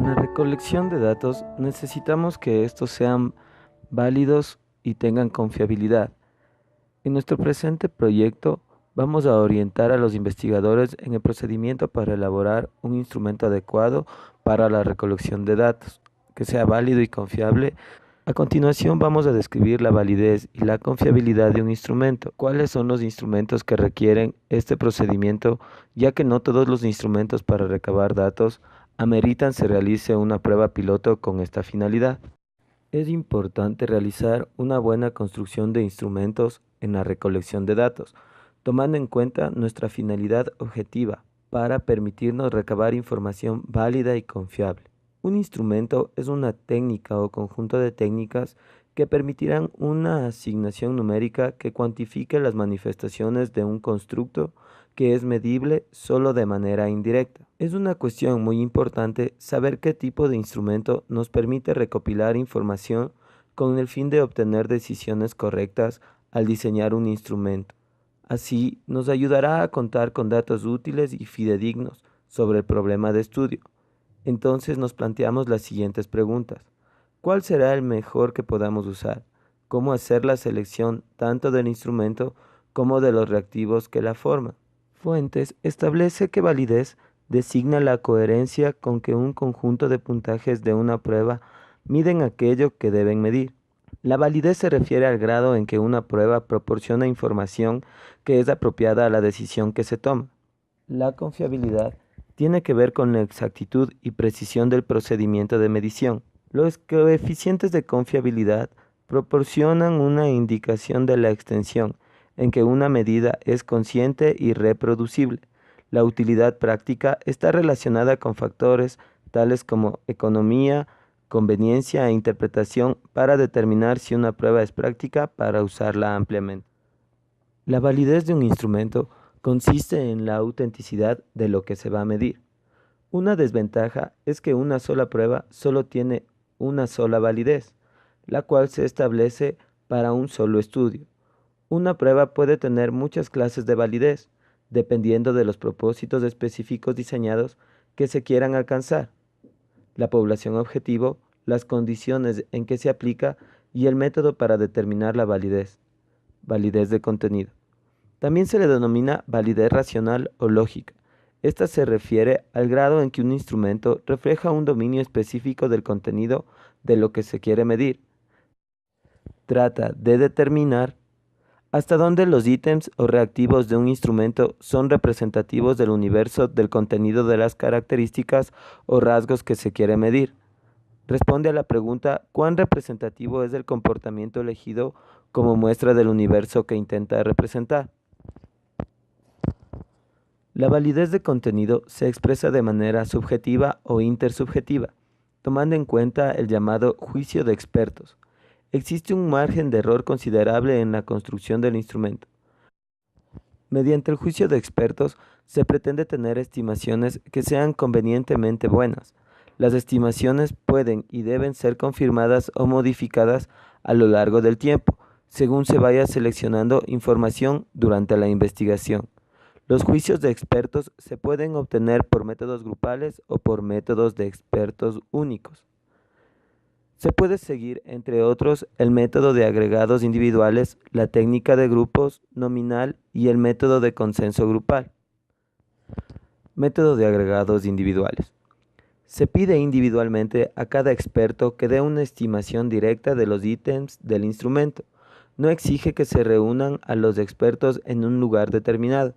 la recolección de datos necesitamos que estos sean válidos y tengan confiabilidad. En nuestro presente proyecto vamos a orientar a los investigadores en el procedimiento para elaborar un instrumento adecuado para la recolección de datos, que sea válido y confiable. A continuación vamos a describir la validez y la confiabilidad de un instrumento. ¿Cuáles son los instrumentos que requieren este procedimiento? Ya que no todos los instrumentos para recabar datos ameritan se realice una prueba piloto con esta finalidad. Es importante realizar una buena construcción de instrumentos en la recolección de datos, tomando en cuenta nuestra finalidad objetiva para permitirnos recabar información válida y confiable. Un instrumento es una técnica o conjunto de técnicas que permitirán una asignación numérica que cuantifique las manifestaciones de un constructo que es medible solo de manera indirecta. Es una cuestión muy importante saber qué tipo de instrumento nos permite recopilar información con el fin de obtener decisiones correctas al diseñar un instrumento. Así, nos ayudará a contar con datos útiles y fidedignos sobre el problema de estudio. Entonces nos planteamos las siguientes preguntas. ¿Cuál será el mejor que podamos usar? ¿Cómo hacer la selección tanto del instrumento como de los reactivos que la forman? Fuentes establece que validez designa la coherencia con que un conjunto de puntajes de una prueba miden aquello que deben medir. La validez se refiere al grado en que una prueba proporciona información que es apropiada a la decisión que se toma. La confiabilidad tiene que ver con la exactitud y precisión del procedimiento de medición. Los coeficientes de confiabilidad proporcionan una indicación de la extensión en que una medida es consciente y reproducible. La utilidad práctica está relacionada con factores tales como economía, conveniencia e interpretación para determinar si una prueba es práctica para usarla ampliamente. La validez de un instrumento consiste en la autenticidad de lo que se va a medir. Una desventaja es que una sola prueba solo tiene una sola validez, la cual se establece para un solo estudio. Una prueba puede tener muchas clases de validez, dependiendo de los propósitos específicos diseñados que se quieran alcanzar, la población objetivo, las condiciones en que se aplica y el método para determinar la validez. Validez de contenido. También se le denomina validez racional o lógica. Esta se refiere al grado en que un instrumento refleja un dominio específico del contenido de lo que se quiere medir. Trata de determinar hasta dónde los ítems o reactivos de un instrumento son representativos del universo del contenido de las características o rasgos que se quiere medir. Responde a la pregunta ¿cuán representativo es el comportamiento elegido como muestra del universo que intenta representar? La validez de contenido se expresa de manera subjetiva o intersubjetiva, tomando en cuenta el llamado juicio de expertos. Existe un margen de error considerable en la construcción del instrumento. Mediante el juicio de expertos se pretende tener estimaciones que sean convenientemente buenas. Las estimaciones pueden y deben ser confirmadas o modificadas a lo largo del tiempo, según se vaya seleccionando información durante la investigación. Los juicios de expertos se pueden obtener por métodos grupales o por métodos de expertos únicos. Se puede seguir, entre otros, el método de agregados individuales, la técnica de grupos nominal y el método de consenso grupal. Método de agregados individuales. Se pide individualmente a cada experto que dé una estimación directa de los ítems del instrumento. No exige que se reúnan a los expertos en un lugar determinado.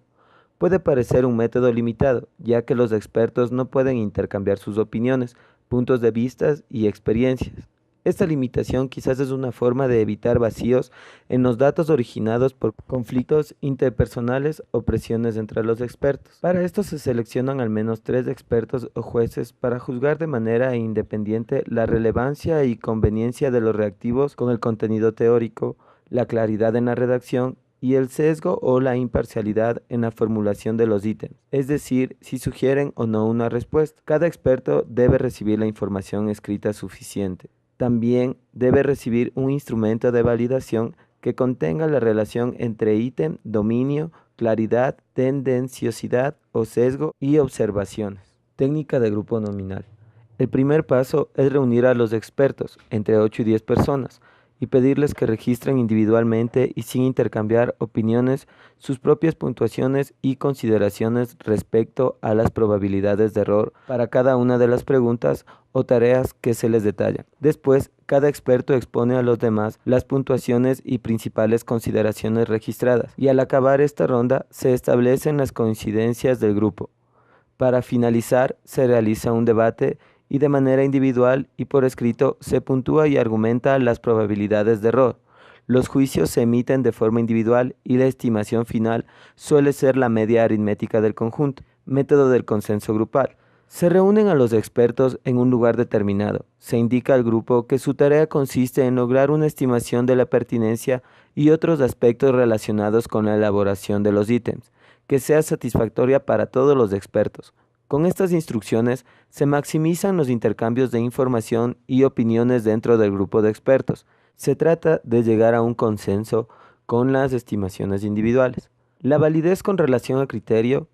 Puede parecer un método limitado, ya que los expertos no pueden intercambiar sus opiniones, puntos de vista y experiencias. Esta limitación quizás es una forma de evitar vacíos en los datos originados por conflictos interpersonales o presiones entre los expertos. Para esto se seleccionan al menos 3 expertos o jueces para juzgar de manera independiente la relevancia y conveniencia de los reactivos con el contenido teórico, la claridad en la redacción y el sesgo o la imparcialidad en la formulación de los ítems, es decir, si sugieren o no una respuesta. Cada experto debe recibir la información escrita suficiente. También debe recibir un instrumento de validación que contenga la relación entre ítem, dominio, claridad, tendenciosidad o sesgo y observaciones. Técnica de grupo nominal. El primer paso es reunir a los expertos, entre 8 y 10 personas, y pedirles que registren individualmente y sin intercambiar opiniones sus propias puntuaciones y consideraciones respecto a las probabilidades de error para cada una de las preguntas o tareas que se les detallan. Después, cada experto expone a los demás las puntuaciones y principales consideraciones registradas, y al acabar esta ronda se establecen las coincidencias del grupo. Para finalizar, se realiza un debate y de manera individual y por escrito se puntúa y argumenta las probabilidades de error. Los juicios se emiten de forma individual y la estimación final suele ser la media aritmética del conjunto. Método del consenso grupal. Se reúnen a los expertos en un lugar determinado. Se indica al grupo que su tarea consiste en lograr una estimación de la pertinencia y otros aspectos relacionados con la elaboración de los ítems, que sea satisfactoria para todos los expertos. Con estas instrucciones se maximizan los intercambios de información y opiniones dentro del grupo de expertos. Se trata de llegar a un consenso con las estimaciones individuales. La validez con relación al criterio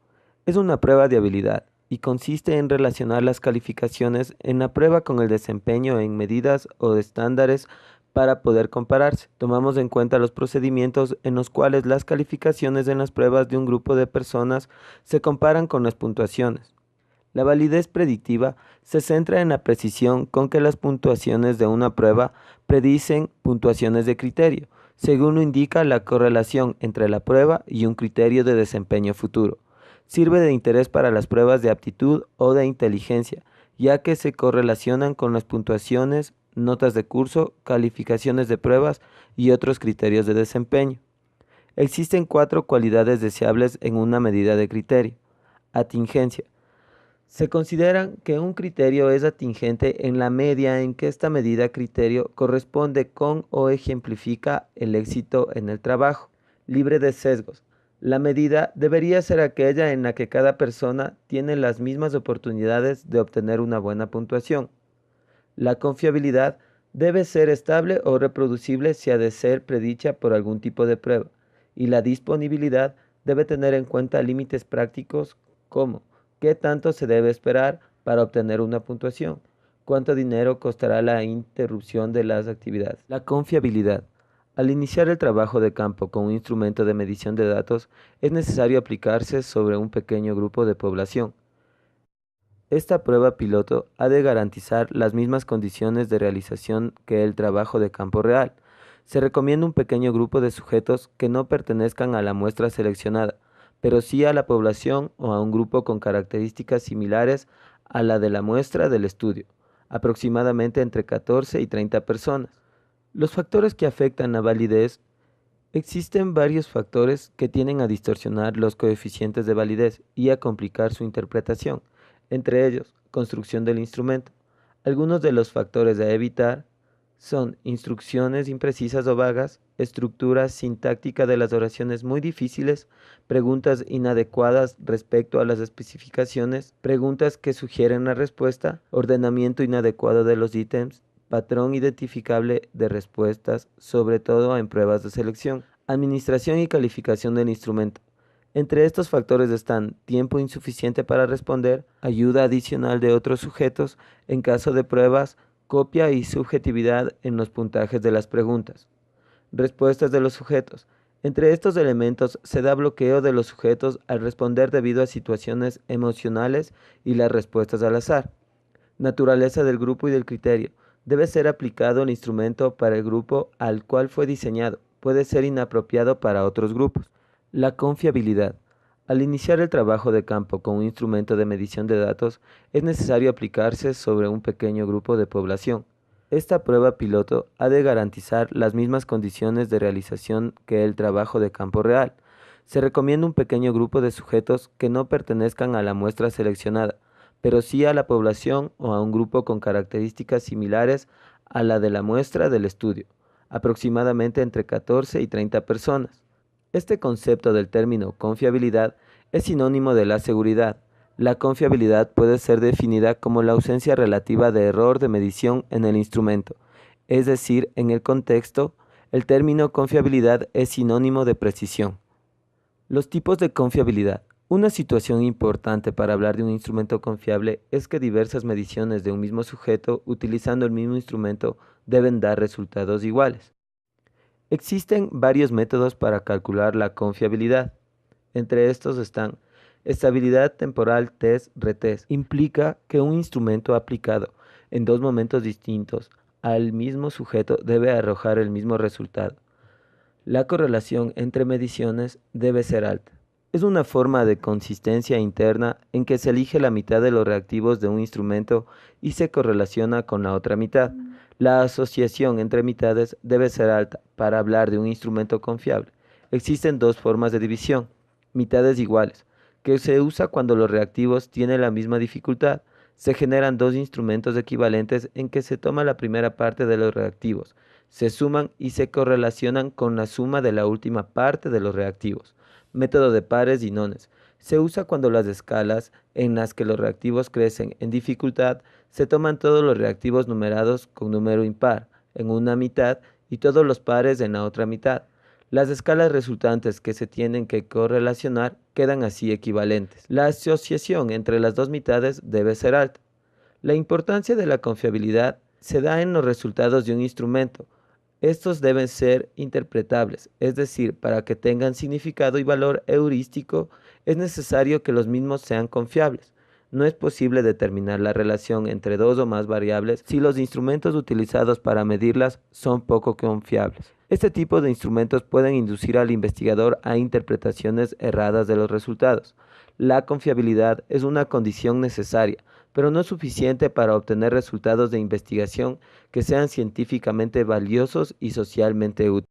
es una prueba de habilidad y consiste en relacionar las calificaciones en la prueba con el desempeño en medidas o estándares para poder compararse. Tomamos en cuenta los procedimientos en los cuales las calificaciones en las pruebas de un grupo de personas se comparan con las puntuaciones. La validez predictiva se centra en la precisión con que las puntuaciones de una prueba predicen puntuaciones de criterio, según lo indica la correlación entre la prueba y un criterio de desempeño futuro. Sirve de interés para las pruebas de aptitud o de inteligencia, ya que se correlacionan con las puntuaciones, notas de curso, calificaciones de pruebas y otros criterios de desempeño. Existen 4 cualidades deseables en una medida de criterio. Atingencia. Se considera que un criterio es atingente en la medida en que esta medida criterio corresponde con o ejemplifica el éxito en el trabajo. Libre de sesgos. La medida debería ser aquella en la que cada persona tiene las mismas oportunidades de obtener una buena puntuación. La confiabilidad debe ser estable o reproducible si ha de ser predicha por algún tipo de prueba, y la disponibilidad debe tener en cuenta límites prácticos como qué tanto se debe esperar para obtener una puntuación, cuánto dinero costará la interrupción de las actividades. La confiabilidad. Al iniciar el trabajo de campo con un instrumento de medición de datos, es necesario aplicarse sobre un pequeño grupo de población. Esta prueba piloto ha de garantizar las mismas condiciones de realización que el trabajo de campo real. Se recomienda un pequeño grupo de sujetos que no pertenezcan a la muestra seleccionada, pero sí a la población o a un grupo con características similares a la de la muestra del estudio, aproximadamente entre 14 y 30 personas. Los factores que afectan la validez. Existen varios factores que tienden a distorsionar los coeficientes de validez y a complicar su interpretación, entre ellos, construcción del instrumento. Algunos de los factores a evitar son instrucciones imprecisas o vagas, estructura sintáctica de las oraciones muy difíciles, preguntas inadecuadas respecto a las especificaciones, preguntas que sugieren la respuesta, ordenamiento inadecuado de los ítems, patrón identificable de respuestas, sobre todo en pruebas de selección, administración y calificación del instrumento. Entre estos factores están tiempo insuficiente para responder, ayuda adicional de otros sujetos en caso de pruebas, copia y subjetividad en los puntajes de las preguntas. Respuestas de los sujetos. Entre estos elementos se da bloqueo de los sujetos al responder debido a situaciones emocionales y las respuestas al azar. Naturaleza del grupo y del criterio. Debe ser aplicado el instrumento para el grupo al cual fue diseñado. Puede ser inapropiado para otros grupos. La confiabilidad. Al iniciar el trabajo de campo con un instrumento de medición de datos, es necesario aplicarse sobre un pequeño grupo de población. Esta prueba piloto ha de garantizar las mismas condiciones de realización que el trabajo de campo real. Se recomienda un pequeño grupo de sujetos que no pertenezcan a la muestra seleccionada, pero sí a la población o a un grupo con características similares a la de la muestra del estudio, aproximadamente entre 14 y 30 personas. Este concepto del término confiabilidad es sinónimo de la seguridad. La confiabilidad puede ser definida como la ausencia relativa de error de medición en el instrumento, es decir, en el contexto, el término confiabilidad es sinónimo de precisión. Los tipos de confiabilidad. Una situación importante para hablar de un instrumento confiable es que diversas mediciones de un mismo sujeto utilizando el mismo instrumento deben dar resultados iguales. Existen varios métodos para calcular la confiabilidad. Entre estos están estabilidad temporal test-retest. Implica que un instrumento aplicado en dos momentos distintos al mismo sujeto debe arrojar el mismo resultado. La correlación entre mediciones debe ser alta. Es una forma de consistencia interna en que se elige la mitad de los reactivos de un instrumento y se correlaciona con la otra mitad. La asociación entre mitades debe ser alta para hablar de un instrumento confiable. Existen dos formas de división: mitades iguales, que se usa cuando los reactivos tienen la misma dificultad. Se generan dos instrumentos equivalentes en que se toma la primera parte de los reactivos, se suman y se correlacionan con la suma de la última parte de los reactivos. Método de pares y nones. Se usa cuando las escalas en las que los reactivos crecen en dificultad se toman todos los reactivos numerados con número impar en una mitad y todos los pares en la otra mitad. Las escalas resultantes que se tienen que correlacionar quedan así equivalentes. La asociación entre las dos mitades debe ser alta. La importancia de la confiabilidad se da en los resultados de un instrumento. Estos deben ser interpretables, es decir, para que tengan significado y valor heurístico es necesario que los mismos sean confiables. No es posible determinar la relación entre dos o más variables si los instrumentos utilizados para medirlas son poco confiables. Este tipo de instrumentos pueden inducir al investigador a interpretaciones erradas de los resultados. La confiabilidad es una condición necesaria, pero no suficiente para obtener resultados de investigación que sean científicamente valiosos y socialmente útiles.